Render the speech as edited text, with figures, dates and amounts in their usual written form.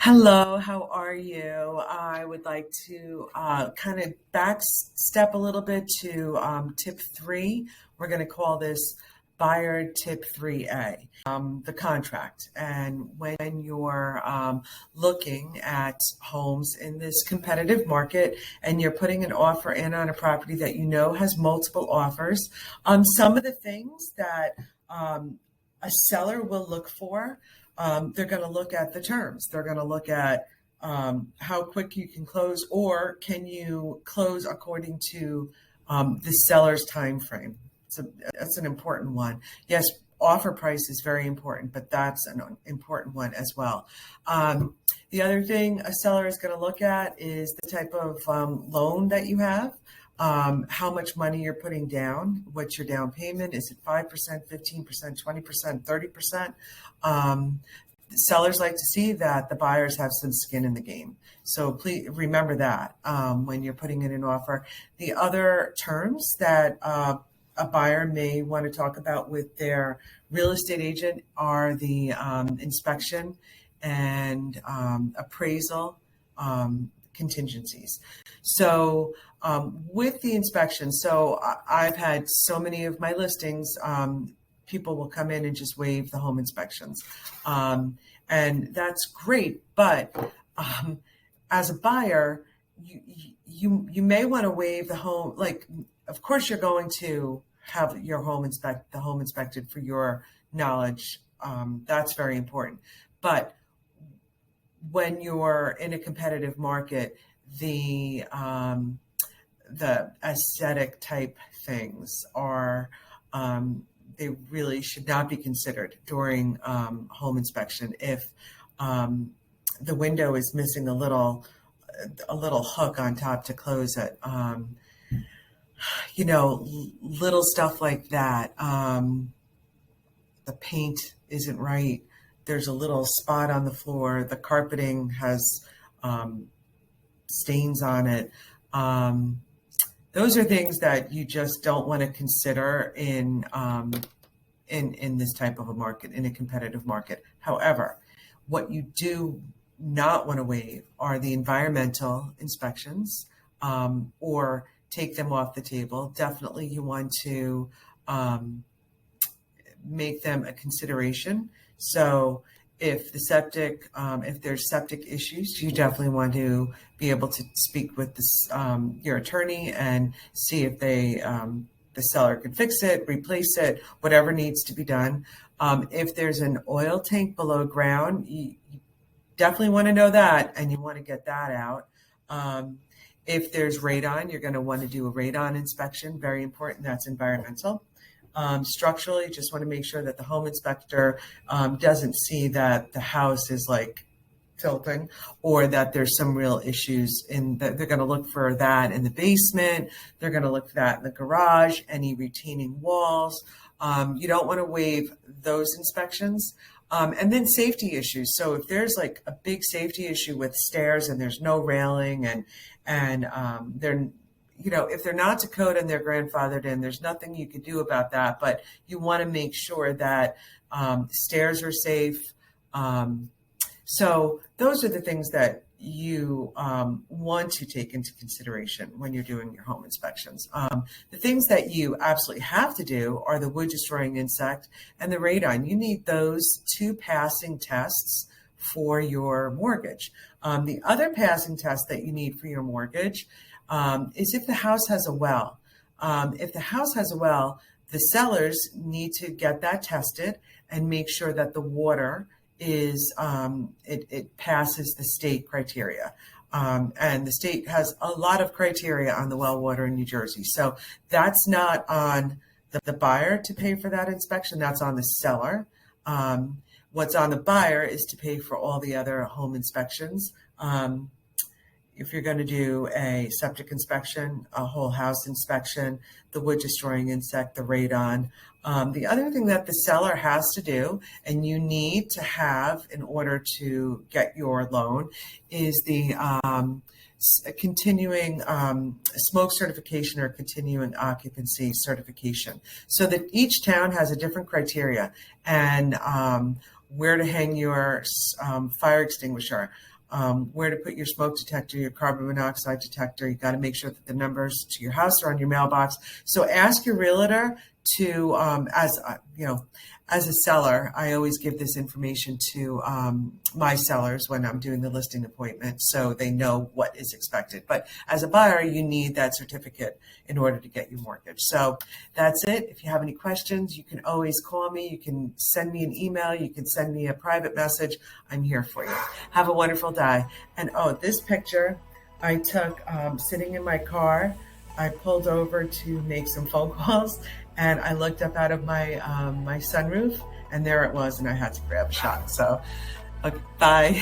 Hello, how are you? I would like to kind of back step a little bit to tip three. We're going to call this buyer tip 3A, the contract. And when you're looking at homes in this competitive market and you're putting an offer in on a property that you know has multiple offers, some of the things that a seller will look for, they're going to look at the terms. They're going to look at how quick you can close, or can you close according to the seller's time frame. So that's an important one. Yes, offer price is very important, but that's an important one as well. The other thing a seller is going to look at is the type of loan that you have. How much money you're putting down, what's your down payment? Is it 5%, 15%, 20%, 30%? Sellers like to see that the buyers have some skin in the game. So please remember that when you're putting in an offer. The other terms that a buyer may want to talk about with their real estate agent are the inspection and appraisal contingencies. So with the inspection, so I've had so many of my listings, people will come in and just waive the home inspections. And that's great, but as a buyer, you may want to waive the home. Like, of course, you're going to have your home inspected for your knowledge. That's very important. But when you're in a competitive market, the aesthetic type things are they really should not be considered during home inspection. If the window is missing a little hook on top to close it, little stuff like that. The paint isn't right. There's a little spot on the floor. The carpeting has stains on it. Those are things that you just don't want to consider in this type of a market, in a competitive market. However, what you do not want to waive are the environmental inspections, or take them off the table. Definitely you want to make them a consideration. So if there's septic issues, you definitely want to be able to speak with your attorney and see if the seller can fix it, replace it, whatever needs to be done. If there's an oil tank below ground, you definitely want to know that, and you want to get that out. If there's radon, you're going to want to do a radon inspection. Very important. That's environmental. Structurally, just want to make sure that the home inspector doesn't see that the house is like tilting, or that there's some real issues in that. They're going to look for that in the basement. They're going to look for that in the garage, any retaining walls. You don't want to waive those inspections. And then safety issues. So if there's like a big safety issue with stairs and there's no railing, and they're, if they're not to code and they're grandfathered in, there's nothing you can do about that. But you want to make sure that stairs are safe. So those are the things that you want to take into consideration when you're doing your home inspections. The things that you absolutely have to do are the wood destroying insect and the radon. You need those two passing tests for your mortgage. The other passing test that you need for your mortgage is if the house has a well. If the house has a well, the sellers need to get that tested and make sure that the water is it passes the state criteria. And the state has a lot of criteria on the well water in New Jersey. So that's not on the buyer to pay for that inspection. That's on the seller. What's on the buyer is to pay for all the other home inspections. If you're going to do a septic inspection, a whole house inspection, the wood destroying insect, the radon. The other thing that the seller has to do, and you need to have in order to get your loan, is the continuing smoke certification or continuing occupancy certification. So that each town has a different criteria, and where to hang your fire extinguisher. where to put your smoke detector, your carbon monoxide detector. You got to make sure that the numbers to your house are on your mailbox. So ask your realtor to, as a seller, I always give this information to my sellers when I'm doing the listing appointment so they know what is expected. But as a buyer, you need that certificate in order to get your mortgage. So that's it. If you have any questions, you can always call me. You can send me an email. You can send me a private message. I'm here for you. Have a wonderful day. And this picture I took sitting in my car. I pulled over to make some phone calls, and I looked up out of my my sunroof, and there it was, and I had to grab a shot. So, okay, bye.